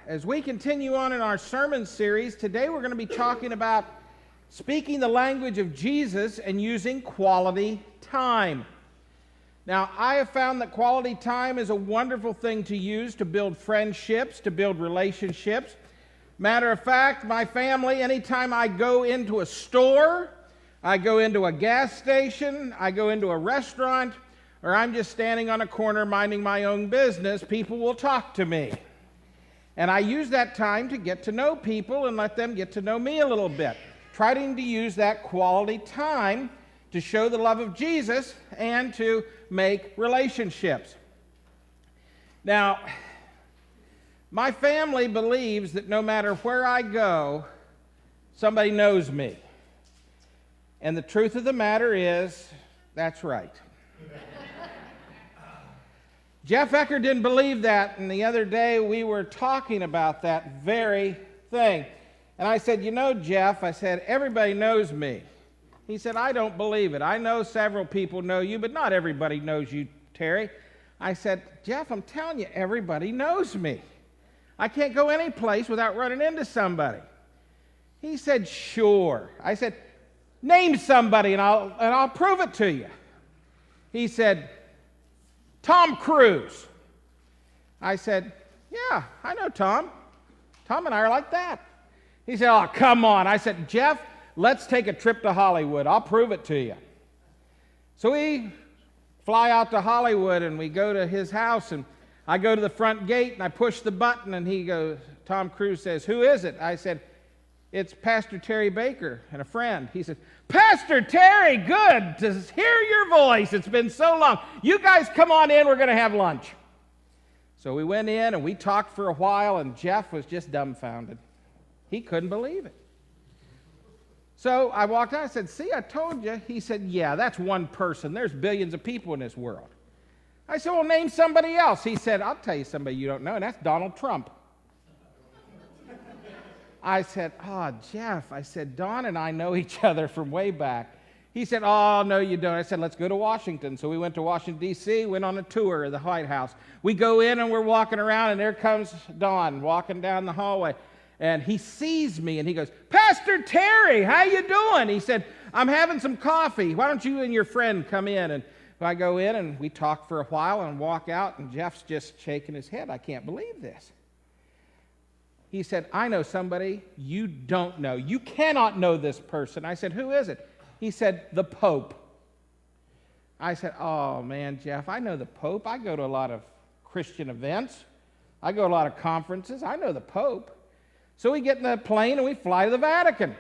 As we continue on in our sermon series, today we're going to be talking about speaking the language of Jesus and using quality time. Now, I have found that quality time is a wonderful thing to use to build friendships, to build relationships. Matter of fact, my family, anytime I go into a store, I go into a gas station, I go into a restaurant, or I'm just standing on a corner minding my own business, people will talk to me. And I use that time to get to know people and let them get to know me a little bit, trying to use that quality time to show the love of Jesus and to make relationships. Now, my family believes that no matter where I go, somebody knows me. And the truth of the matter is, that's right. Jeff Ecker didn't believe that, and the other day we were talking about that very thing. And I said, you know, Jeff, I said, everybody knows me. He said, I don't believe it. I know several people know you, but not everybody knows you, Terry. I said, Jeff, I'm telling you, everybody knows me. I can't go any place without running into somebody. He said, sure. I said, name somebody and I'll prove it to you. He said, Tom Cruise. I said, yeah, I know Tom. Tom and I are like that. He said, oh, come on. I said, Jeff, let's take a trip to Hollywood. I'll prove it to you. So we fly out to Hollywood and we go to his house, and I go to the front gate and I push the button and he goes, Tom Cruise says, who is it? I said, it's Pastor Terry Baker and a friend. He said, Pastor Terry, good to hear your voice. It's been so long. You guys come on in. We're going to have lunch. So we went in and we talked for a while, and Jeff was just dumbfounded. He couldn't believe it. So I walked out. I said, see, I told you. He said, yeah, that's one person. There's billions of people in this world. I said, well, name somebody else. He said, I'll tell you somebody you don't know, and that's Donald Trump. I said, oh, Jeff, I said, Don and I know each other from way back. He said, oh, no, you don't. I said, let's go to Washington. So we went to Washington, D.C., went on a tour of the White House. We go in and we're walking around, and there comes Don walking down the hallway. And he sees me and he goes, Pastor Terry, how you doing? He said, I'm having some coffee. Why don't you and your friend come in? And I go in and we talk for a while and walk out, and Jeff's just shaking his head. I can't believe this. He said, I know somebody you don't know. You cannot know this person. I said, who is it? He said, the Pope. I said, oh, man, Jeff, I know the Pope. I go to a lot of Christian events. I go to a lot of conferences. I know the Pope. So we get in the plane and we fly to the Vatican.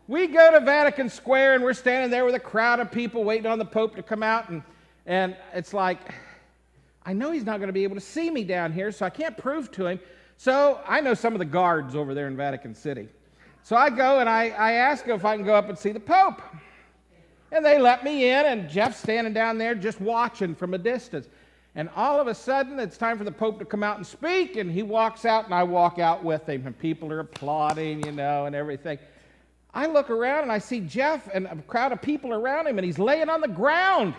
We go to Vatican Square and we're standing there with a crowd of people waiting on the Pope to come out. And it's like, I know he's not going to be able to see me down here, so I can't prove to him. So I know some of the guards over there in Vatican City. So I go and I ask them if I can go up and see the Pope. And they let me in, and Jeff's standing down there just watching from a distance. And all of a sudden, it's time for the Pope to come out and speak, and he walks out, and I walk out with him, and people are applauding, and everything. I look around, and I see Jeff and a crowd of people around him, and he's laying on the ground.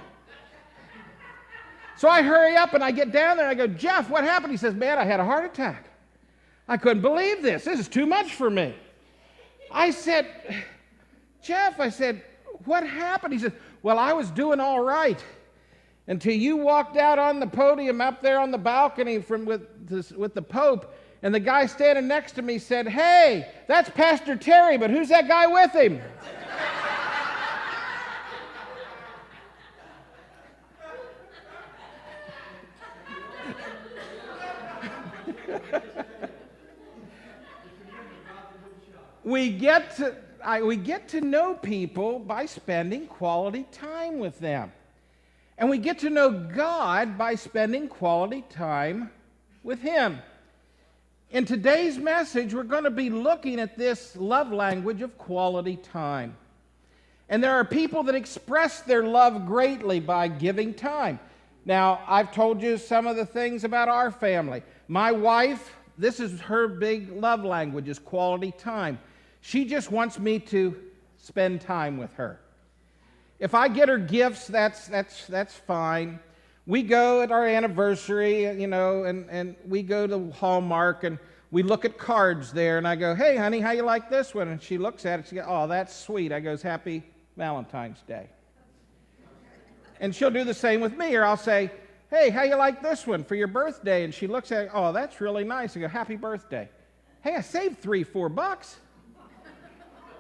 So I hurry up, and I get down there, and I go, Jeff, what happened? He says, man, I had a heart attack. I couldn't believe this. This is too much for me. I said, Jeff, I said, what happened? He said, well, I was doing all right until you walked out on the podium up there on the balcony with the Pope, and the guy standing next to me said, hey, that's Pastor Terry, but who's that guy with him? We get to know people by spending quality time with them. And we get to know God by spending quality time with Him. In today's message, we're going to be looking at this love language of quality time. And there are people that express their love greatly by giving time. Now, I've told you some of the things about our family. My wife, this is her big love language, is quality time. She just wants me to spend time with her. If I get her gifts, that's fine. We go at our anniversary, and we go to Hallmark, and we look at cards there, and I go, hey, honey, how you like this one? And she looks at it, she goes, oh, that's sweet. I goes, Happy Valentine's Day. And she'll do the same with me, or I'll say, hey, how you like this one for your birthday? And she looks at it, oh, that's really nice. I go, happy birthday. Hey, I saved $3-4.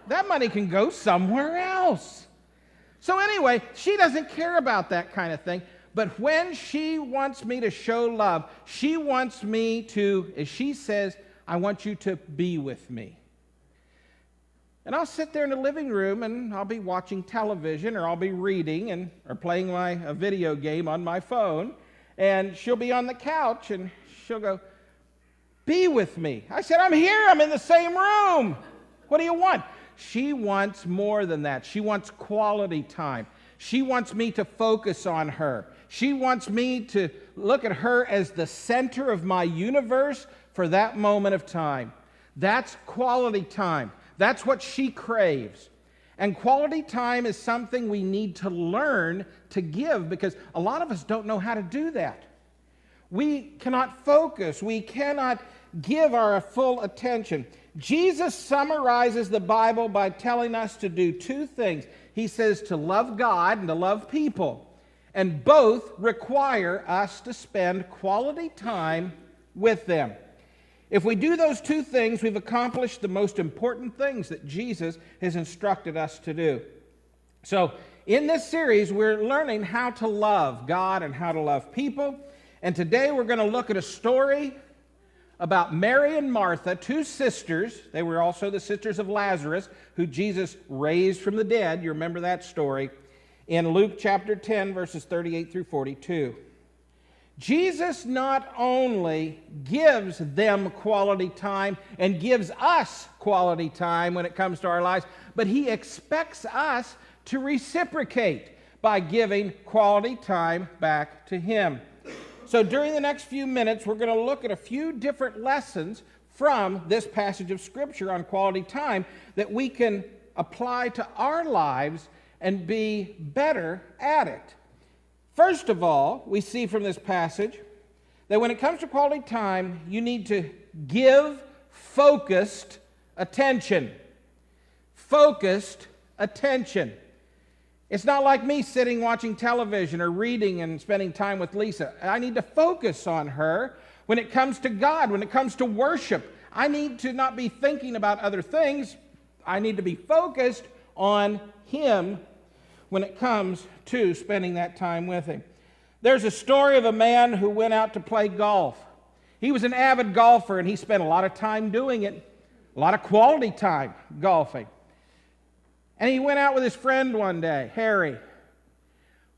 That money can go somewhere else. So anyway, she doesn't care about that kind of thing. But when she wants me to show love, she wants me to, as she says, I want you to be with me. And I'll sit there in the living room and I'll be watching television, or I'll be reading or playing a video game on my phone. And she'll be on the couch and she'll go, be with me. I said, I'm here. I'm in the same room. What do you want? She wants more than that. She wants quality time. She wants me to focus on her. She wants me to look at her as the center of my universe for that moment of time. That's quality time. That's what she craves. And quality time is something we need to learn to give, because a lot of us don't know how to do that. We cannot focus. We cannot give our full attention. Jesus summarizes the Bible by telling us to do two things. He says to love God and to love people. And both require us to spend quality time with them. If we do those two things, we've accomplished the most important things that Jesus has instructed us to do. So, in this series, we're learning how to love God and how to love people. And today we're going to look at a story about Mary and Martha, two sisters. They were also the sisters of Lazarus, who Jesus raised from the dead. You remember that story. In Luke chapter 10, verses 38 through 42. Jesus not only gives them quality time and gives us quality time when it comes to our lives, but he expects us to reciprocate by giving quality time back to him. So during the next few minutes, we're going to look at a few different lessons from this passage of Scripture on quality time that we can apply to our lives and be better at it. First of all, we see from this passage that when it comes to quality time, you need to give focused attention. Focused attention. It's not like me sitting watching television or reading and spending time with Lisa. I need to focus on her. When it comes to God, when it comes to worship, I need to not be thinking about other things. I need to be focused on him when it comes to spending that time with him. There's a story of a man who went out to play golf. He was an avid golfer, and he spent a lot of time doing it, a lot of quality time golfing. And he went out with his friend one day, Harry.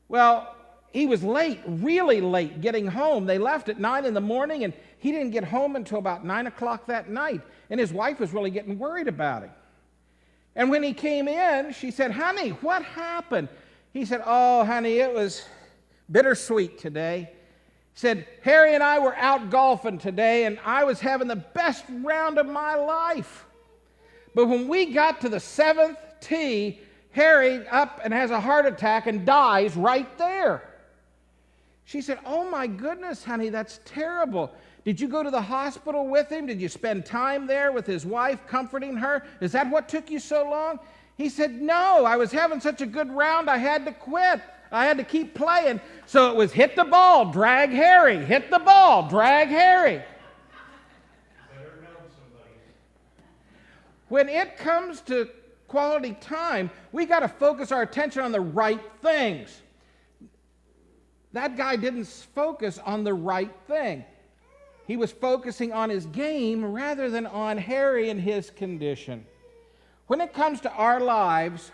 Well, he was late, really late, getting home. They left at 9 in the morning, and he didn't get home until about 9 o'clock that night. And his wife was really getting worried about him. And when he came in, she said, honey, what happened? He said, oh, honey, it was bittersweet today. He said, Harry and I were out golfing today, and I was having the best round of my life. But when we got to the 7th tee, Harry up and has a heart attack and dies right there. She said, oh my goodness, honey, that's terrible. Did you go to the hospital with him? Did you spend time there with his wife, comforting her? Is that what took you so long? He said, no, I was having such a good round, I had to quit. I had to keep playing. So it was hit the ball, drag Harry. Hit the ball, drag Harry. When it comes to quality time, we got to focus our attention on the right things. That guy didn't focus on the right thing. He was focusing on his game rather than on Harry and his condition. When it comes to our lives,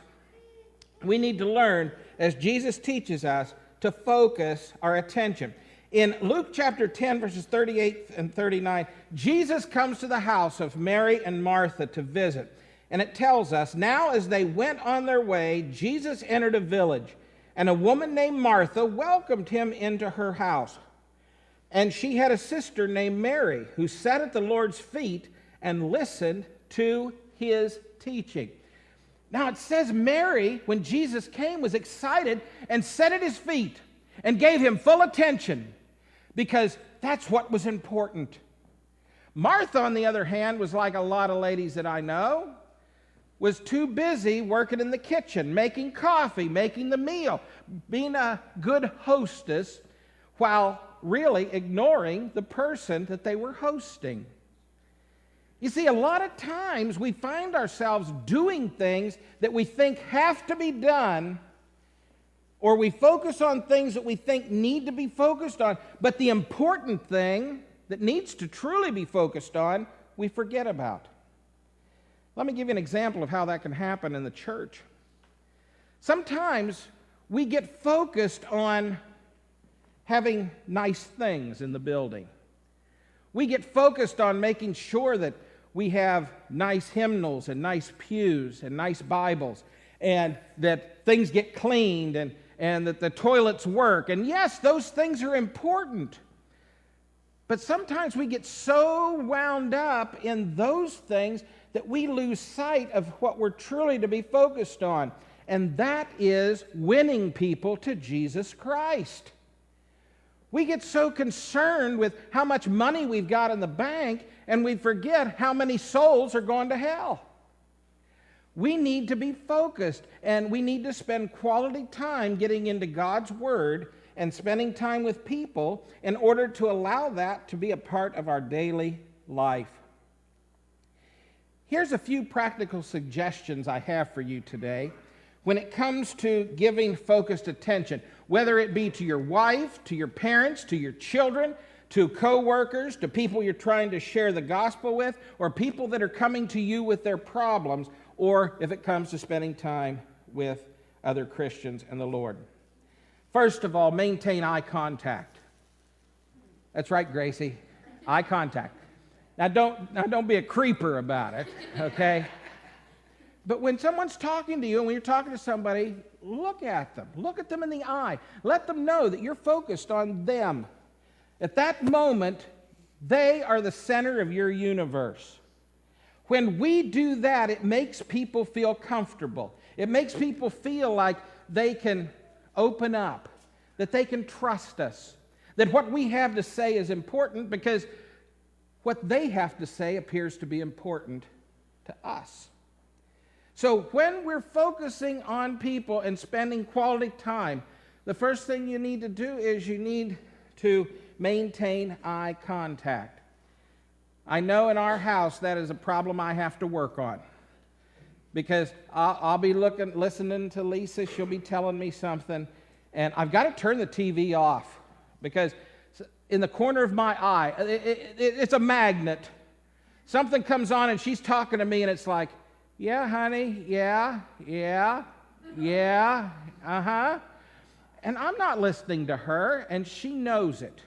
we need to learn, as Jesus teaches us, to focus our attention. In Luke chapter 10, verses 38 and 39, Jesus comes to the house of Mary and Martha to visit. And it tells us, now as they went on their way, Jesus entered a village, and a woman named Martha welcomed him into her house. And she had a sister named Mary, who sat at the Lord's feet and listened to his teaching. Now it says Mary, when Jesus came, was excited and sat at his feet. and gave him full attention because that's what was important. Martha, on the other hand, was like a lot of ladies that I know, was too busy working in the kitchen, making coffee, making the meal, being a good hostess, while really ignoring the person that they were hosting. You see, a lot of times we find ourselves doing things that we think have to be done, or we focus on things that we think need to be focused on, but the important thing that needs to truly be focused on, we forget about. Let me give you an example of how that can happen in the church. Sometimes we get focused on having nice things in the building. We get focused on making sure that we have nice hymnals and nice pews and nice Bibles, and that things get cleaned and that the toilets work. And yes, those things are important. But sometimes we get so wound up in those things that we lose sight of what we're truly to be focused on, and that is winning people to Jesus Christ. We get so concerned with how much money we've got in the bank, and we forget how many souls are going to hell. We need to be focused, and we need to spend quality time getting into God's Word and spending time with people in order to allow that to be a part of our daily life. Here's a few practical suggestions I have for you today when it comes to giving focused attention, whether it be to your wife, to your parents, to your children, to co-workers, to people you're trying to share the gospel with, or people that are coming to you with their problems, or if it comes to spending time with other Christians and the Lord. First of all, maintain eye contact. That's right, Gracie. Eye contact. Now don't be a creeper about it, okay? But when someone's talking to you, and when you're talking to somebody, look at them. Look at them in the eye. Let them know that you're focused on them. At that moment, they are the center of your universe. When we do that, it makes people feel comfortable. It makes people feel like they can open up, that they can trust us, that what we have to say is important because what they have to say appears to be important to us. So when we're focusing on people and spending quality time, the first thing you need to do is you need to maintain eye contact. I know in our house that is a problem I have to work on, because I'll be listening to Lisa, she'll be telling me something, and I've got to turn the TV off, because in the corner of my eye, it's a magnet. Something comes on and she's talking to me and it's like, yeah, honey, yeah, uh-huh. And I'm not listening to her, and she knows it,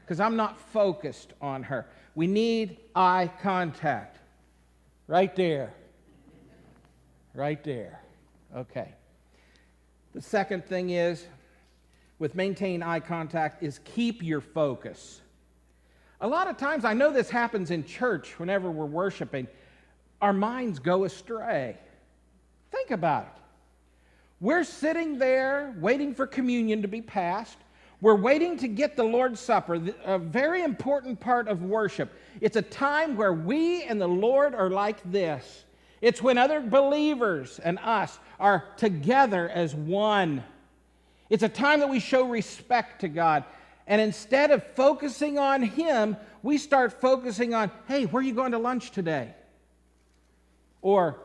because I'm not focused on her. We need eye contact. Right there. Right there. Okay. The second thing is, with maintain eye contact, is keep your focus. A lot of times, I know this happens in church whenever we're worshiping, our minds go astray. Think about it. We're sitting there waiting for communion to be passed. We're waiting to get the Lord's Supper, a very important part of worship. It's a time where we and the Lord are like this. It's when other believers and us are together as one. It's a time that we show respect to God. And instead of focusing on Him, we start focusing on, hey, where are you going to lunch today? Or,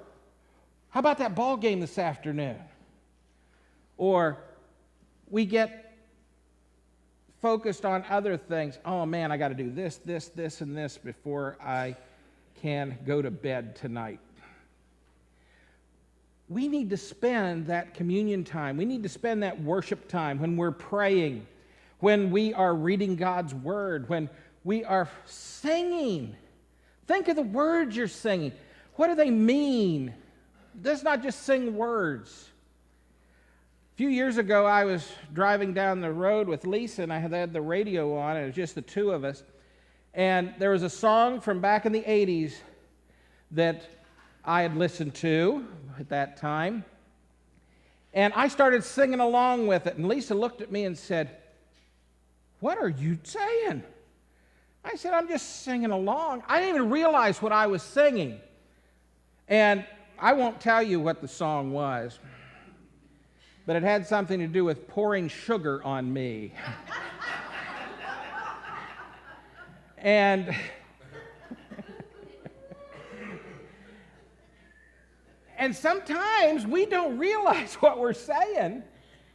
how about that ball game this afternoon? Or, we get focused on other things. Oh man, I got to do this, and this before I can go to bed tonight. We need to spend that communion time. We need to spend that worship time when we're praying, when we are reading God's Word, when we are singing. Think of the words you're singing. What do they mean? Let's not just sing words. A few years ago, I was driving down the road with Lisa, and I had the radio on, and it was just the two of us. And there was a song from back in the 80s that I had listened to at that time. And I started singing along with it. And Lisa looked at me and said, "What are you saying?" I said, "I'm just singing along." I didn't even realize what I was singing. And I won't tell you what the song was, but it had something to do with pouring sugar on me. And sometimes we don't realize what we're saying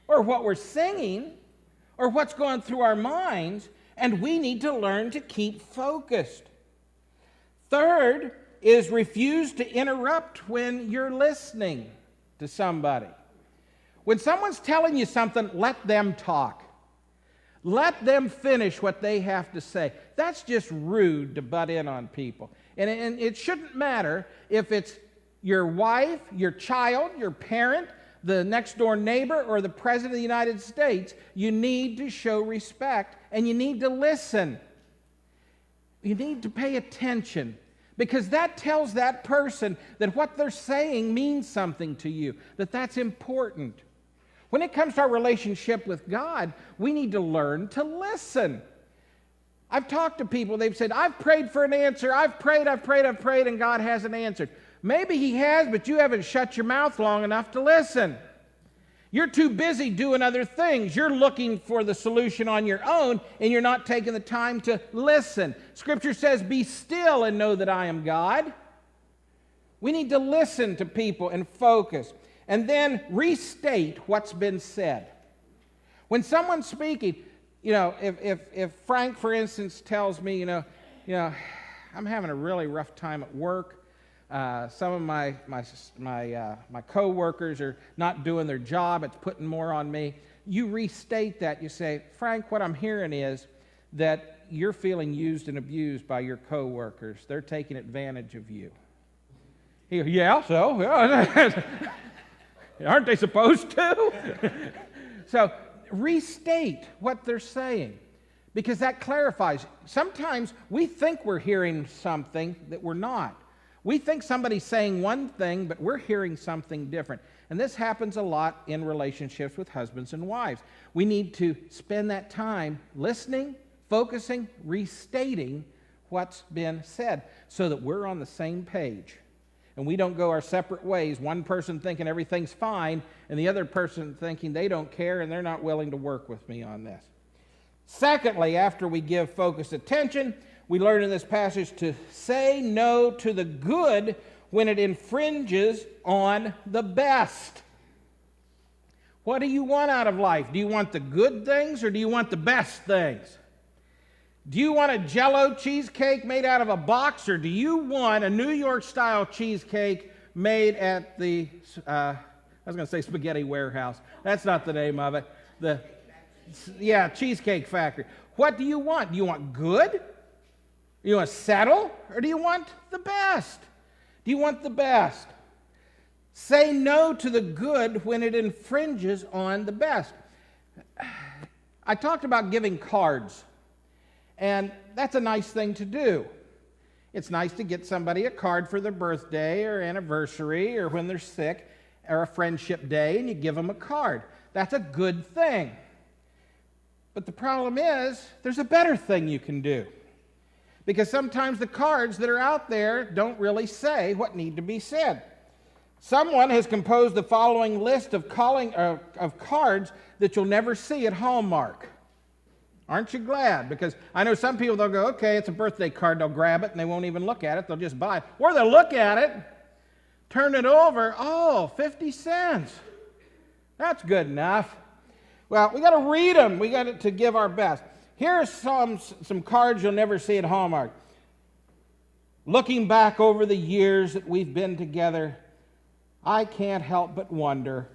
or what we're singing or what's going through our minds, and we need to learn to keep focused. Third is refuse to interrupt when you're listening to somebody. When someone's telling you something, let them talk. Let them finish what they have to say. That's just rude to butt in on people. And it shouldn't matter if it's your wife, your child, your parent, the next door neighbor, or the President of the United States. You need to show respect, and you need to listen. You need to pay attention, because that tells that person that what they're saying means something to you, that that's important. When it comes to our relationship with God, we need to learn to listen. I've talked to people, they've said, "I've prayed for an answer, I've prayed, and God hasn't answered." Maybe He has, but you haven't shut your mouth long enough to listen. You're too busy doing other things. You're looking for the solution on your own, and you're not taking the time to listen. Scripture says, "Be still and know that I am God." We need to listen to people and focus, and then restate what's been said. When someone's speaking, if Frank, for instance, tells me, I'm having a really rough time at work. Some of my co-workers are not doing their job. It's putting more on me. You restate that. You say, "Frank, what I'm hearing is that you're feeling used and abused by your co-workers. They're taking advantage of you." He goes, "Yeah, so? Yeah. Aren't they supposed to?" So restate what they're saying, because that clarifies. Sometimes we think we're hearing something that we're not. We think somebody's saying one thing, but we're hearing something different. And this happens a lot in relationships with husbands and wives. We need to spend that time listening, focusing, restating what's been said so that we're on the same page. And we don't go our separate ways, one person thinking everything's fine and the other person thinking they don't care and they're not willing to work with me on this. Secondly, after we give focused attention, we learn in this passage to say no to the good when it infringes on the best. What do you want out of life? Do you want the good things or do you want the best things? Do you want a Jell-O cheesecake made out of a box, or do you want a New York-style cheesecake made at the, I was going to say Spaghetti Warehouse. That's not the name of it. Cheesecake Factory. What do you want? Do you want good? Do you want to settle? Or do you want the best? Do you want the best? Say no to the good when it infringes on the best. I talked about giving cards, and that's a nice thing to do. It's nice to get somebody a card for their birthday or anniversary or when they're sick or a friendship day, and you give them a card. That's a good thing. But the problem is, there's a better thing you can do. Because sometimes the cards that are out there don't really say what need to be said. Someone has composed the following list of cards that you'll never see at Hallmark. Aren't you glad? Because I know some people, they'll go, okay, it's a birthday card, they'll grab it and they won't even look at it, they'll just buy it. Or they'll look at it, turn it over, 50 cents. That's good enough. Well, we got to read them. We got to give our best. Here are some cards you'll never see at Hallmark. Looking back over the years that we've been together, I can't help but wonder,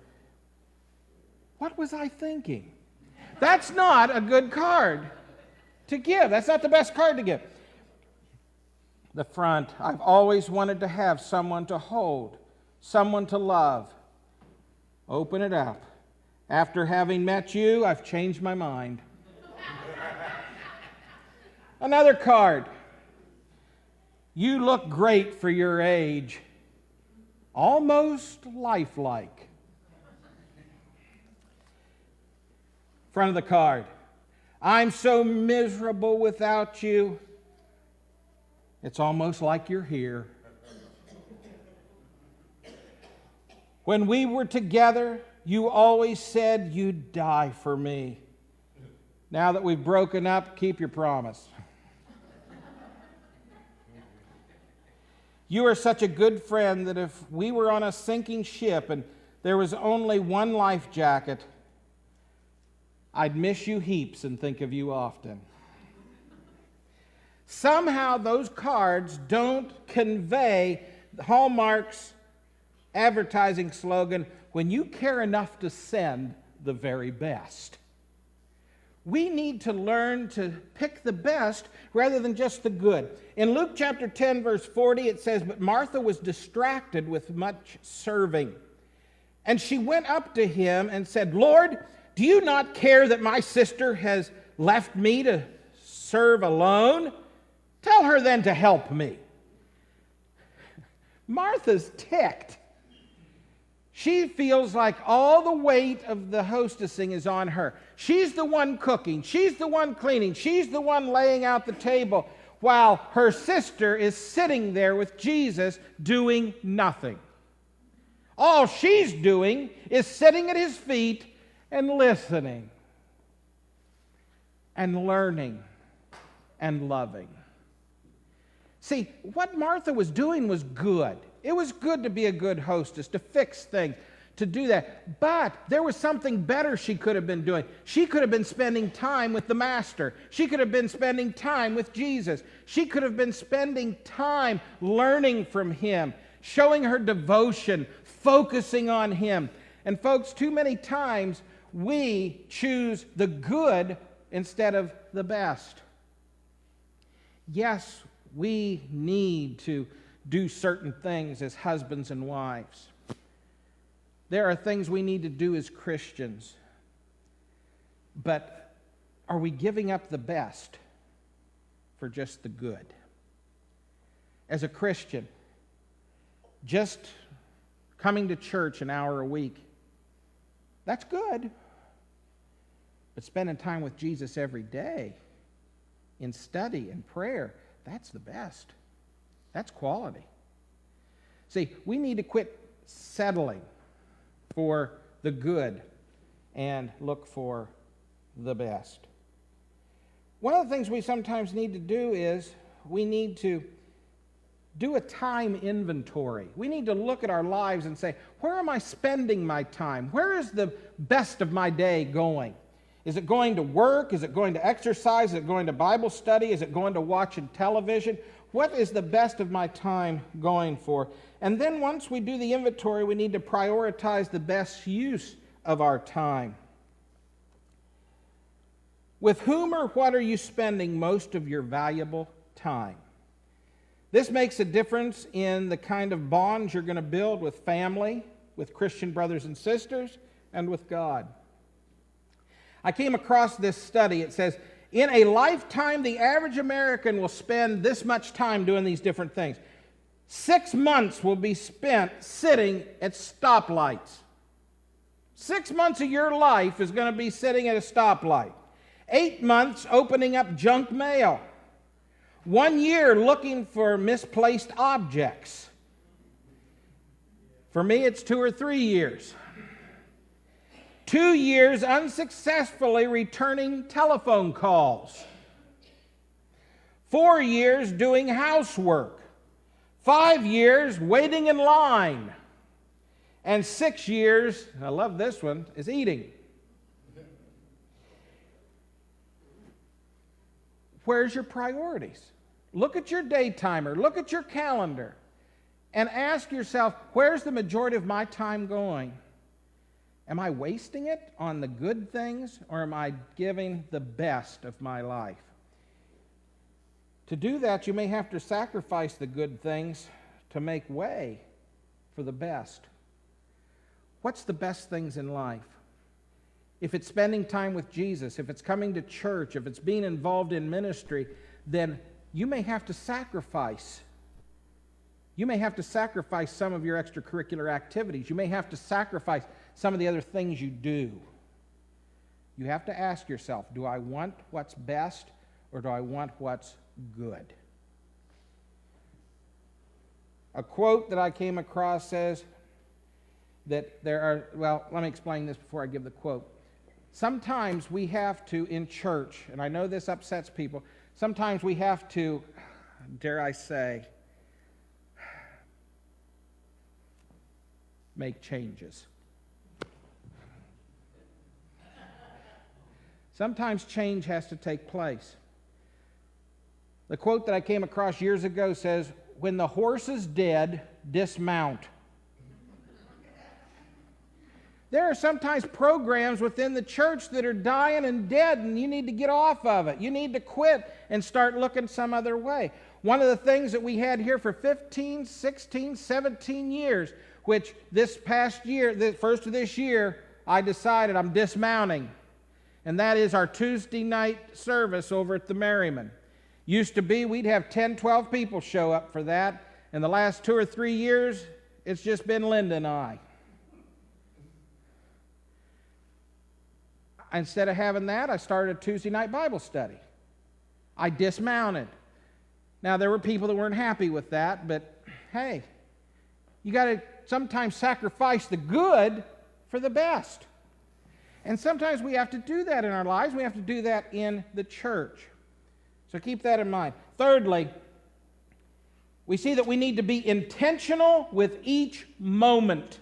what was I thinking? That's not a good card to give. That's not the best card to give. The front, I've always wanted to have someone to hold, someone to love. Open it up. After having met you, I've changed my mind. Another card. You look great for your age. Almost lifelike. Front of the card. I'm so miserable without you. It's almost like you're here. When we were together, you always said you'd die for me. Now that we've broken up, keep your promise. You are such a good friend that if we were on a sinking ship and there was only one life jacket, I'd miss you heaps and think of you often. Somehow those cards don't convey Hallmark's advertising slogan, when you care enough to send the very best. We need to learn to pick the best rather than just the good. In Luke chapter 10, verse 40, it says, "But Martha was distracted with much serving. And she went up to him and said, 'Lord, do you not care that my sister has left me to serve alone? Tell her then to help me.'" Martha's ticked. She feels like all the weight of the hostessing is on her. She's the one cooking. She's the one cleaning. She's the one laying out the table, while her sister is sitting there with Jesus doing nothing. All she's doing is sitting at his feet and listening and learning and loving. See, what Martha was doing was good. It was good to be a good hostess, to fix things, to do that. But there was something better she could have been doing. She could have been spending time with the Master. She could have been spending time with Jesus. She could have been spending time learning from him, showing her devotion, focusing on him. And folks, too many times we choose the good instead of the best. Yes, we need to do certain things as husbands and wives. There are things we need to do as Christians. But are we giving up the best for just the good? As a Christian, just coming to church an hour a week, that's good. But spending time with Jesus every day in study and prayer, that's the best. That's quality. See, we need to quit settling for the good and look for the best. One of the things we sometimes need to do is we need to do a time inventory. We need to look at our lives and say, where am I spending my time? Where is the best of my day going? Is it going to work? Is it going to exercise? Is it going to Bible study? Is it going to watching television? What is the best of my time going for? And then once we do the inventory, we need to prioritize the best use of our time. With whom or what are you spending most of your valuable time? This makes a difference in the kind of bonds you're going to build with family, with Christian brothers and sisters, and with God. I came across this study. It says, in a lifetime, the average American will spend this much time doing these different things. 6 months will be spent sitting at stoplights. 6 months of your life is going to be sitting at a stoplight. 8 months opening up junk mail. 1 year looking for misplaced objects. For me, it's 2 or 3 years. 2 years unsuccessfully returning telephone calls. 4 years doing housework. 5 years waiting in line. And 6 years, I love this one, is eating. Where's your priorities? Look at your day timer. Look at your calendar. And ask yourself, where's the majority of my time going? Am I wasting it on the good things, or am I giving the best of my life? To do that, you may have to sacrifice the good things to make way for the best. What's the best things in life? If it's spending time with Jesus, if it's coming to church, if it's being involved in ministry, then you may have to sacrifice. You may have to sacrifice some of your extracurricular activities. You may have to sacrifice some of the other things you do. You have to ask yourself, do I want what's best or do I want what's good? A quote that I came across says that let me explain this before I give the quote. Sometimes we have to, in church, and I know this upsets people, sometimes we have to, dare I say, make changes. Sometimes change has to take place. The quote that I came across years ago says, "When the horse is dead, dismount." There are sometimes programs within the church that are dying and dead, and you need to get off of it. You need to quit and start looking some other way. One of the things that we had here for 15, 16, 17 years, which this past year, the first of this year, I decided I'm dismounting. And that is our Tuesday night service over at the Merriman. Used to be we'd have 10, 12 people show up for that. In the last 2 or 3 years, it's just been Linda and I. Instead of having that, I started a Tuesday night Bible study. I dismounted. Now, there were people that weren't happy with that, but hey, you got to sometimes sacrifice the good for the best. And sometimes we have to do that in our lives. We have to do that in the church. So keep that in mind. Thirdly, we see that we need to be intentional with each moment.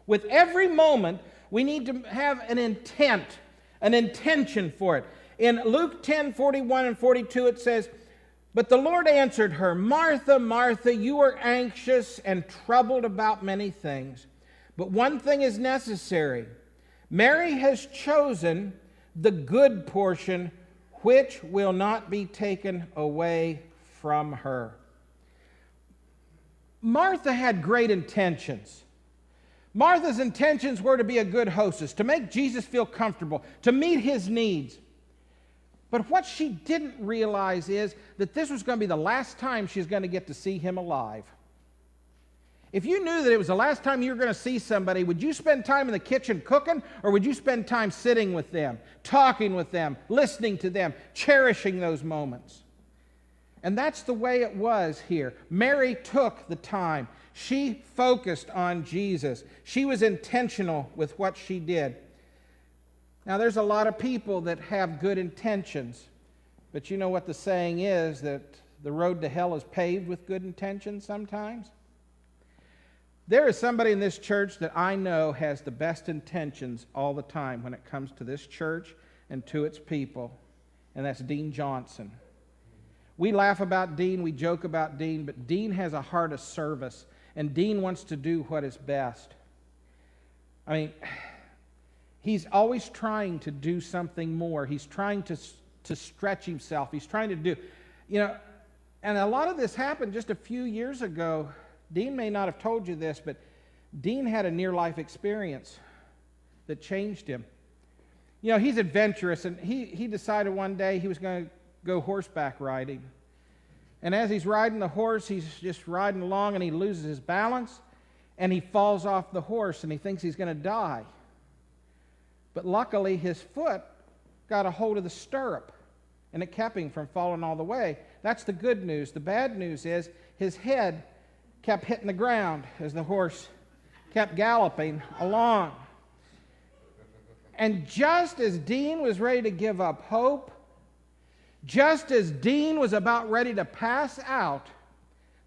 With every moment, we need to have an intent, an intention for it. In Luke 10:41 and 42, it says, "But the Lord answered her, 'Martha, Martha, you are anxious and troubled about many things, but one thing is necessary. Mary has chosen the good portion, which will not be taken away from her.'" Martha had great intentions. Martha's intentions were to be a good hostess, to make Jesus feel comfortable, to meet his needs. But what she didn't realize is that this was going to be the last time she's going to get to see him alive. If you knew that it was the last time you were going to see somebody, would you spend time in the kitchen cooking, or would you spend time sitting with them, talking with them, listening to them, cherishing those moments? And that's the way it was here. Mary took the time. She focused on Jesus. She was intentional with what she did. Now, there's a lot of people that have good intentions, but you know what the saying is, that the road to hell is paved with good intentions sometimes? There is somebody in this church that I know has the best intentions all the time when it comes to this church and to its people, and that's Dean Johnson. We laugh about Dean, we joke about Dean, but Dean has a heart of service, and Dean wants to do what is best. I mean, he's always trying to do something more. He's trying to stretch himself. He's trying to do, and a lot of this happened just a few years ago. Dean may not have told you this, but Dean had a near-life experience that changed him. He's adventurous, and he decided one day he was going to go horseback riding. And as he's riding the horse, he's just riding along, and he loses his balance, and he falls off the horse, and he thinks he's going to die. But luckily, his foot got a hold of the stirrup, and it kept him from falling all the way. That's the good news. The bad news is his head kept hitting the ground as the horse kept galloping along. And just as Dean was ready to give up hope, just as Dean was about ready to pass out,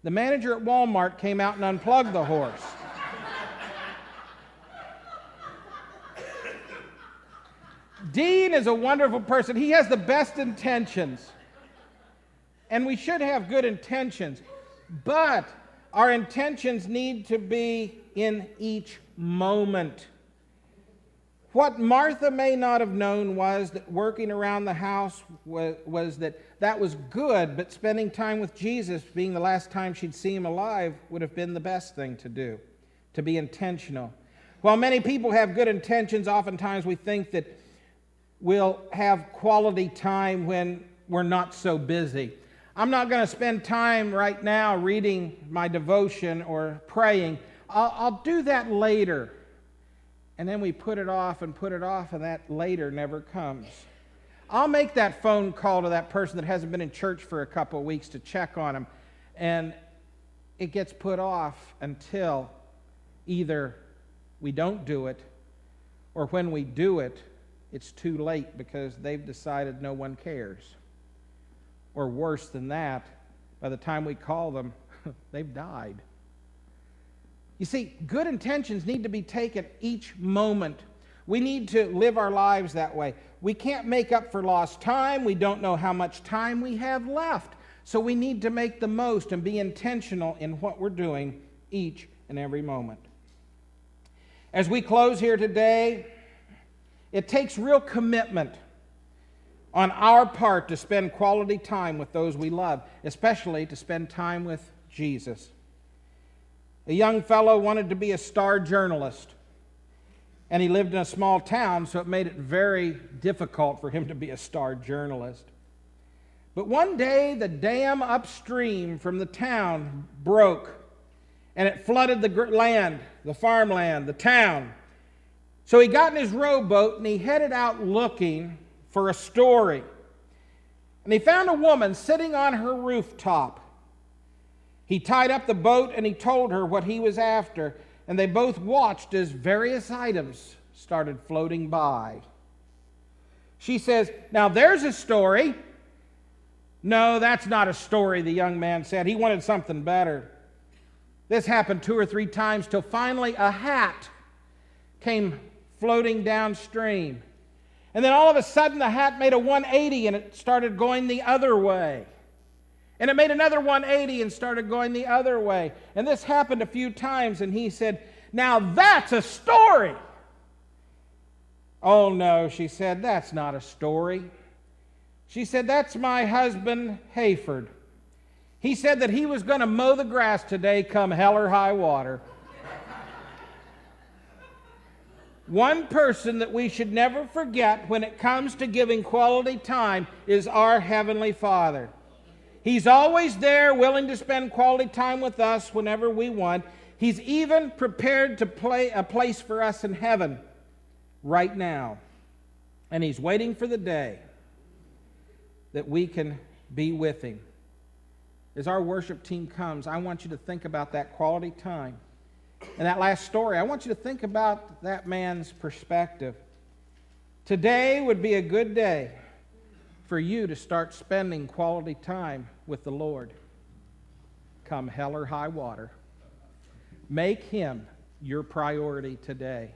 the manager at Walmart came out and unplugged the horse. Dean is a wonderful person. He has the best intentions. And we should have good intentions. But our intentions need to be in each moment. What Martha may not have known was that working around the house was that was good, but spending time with Jesus, being the last time she'd see him alive, would have been the best thing to do, to be intentional. While many people have good intentions, oftentimes we think that we'll have quality time when we're not so busy. I'm not going to spend time right now reading my devotion or praying. I'll do that later. And then we put it off, and that later never comes. I'll make that phone call to that person that hasn't been in church for a couple of weeks to check on them, and it gets put off until either we don't do it, or when we do it, it's too late because they've decided no one cares. Or worse than that, by the time we call them, they've died. You see, good intentions need to be taken each moment. We need to live our lives that way. We can't make up for lost time. We don't know how much time we have left. So we need to make the most and be intentional in what we're doing each and every moment. As we close here today, it takes real commitment on our part to spend quality time with those we love, especially to spend time with Jesus. A young fellow wanted to be a star journalist, and he lived in a small town, so it made it very difficult for him to be a star journalist. But one day, the dam upstream from the town broke, and it flooded the land, the farmland, the town. So he got in his rowboat, and he headed out looking for a story. And he found a woman sitting on her rooftop. He tied up the boat and he told her what he was after, and they both watched as various items started floating by. She says, "Now there's a story." "No, that's not a story," the young man said. He wanted something better. This happened 2 or 3 times till finally a hat came floating downstream. And then all of a sudden the hat made a 180 and it started going the other way. And it made another 180 and started going the other way. And this happened a few times, and he said, "Now that's a story." "Oh no," she said, "that's not a story." She said, "That's my husband, Hayford. He said that he was going to mow the grass today come hell or high water." One person that we should never forget when it comes to giving quality time is our Heavenly Father. He's always there, willing to spend quality time with us whenever we want. He's even prepared to play a place for us in heaven right now. And He's waiting for the day that we can be with Him. As our worship team comes, I want you to think about that quality time. And that last story, I want you to think about that man's perspective. Today would be a good day for you to start spending quality time with the Lord. Come hell or high water. Make Him your priority today.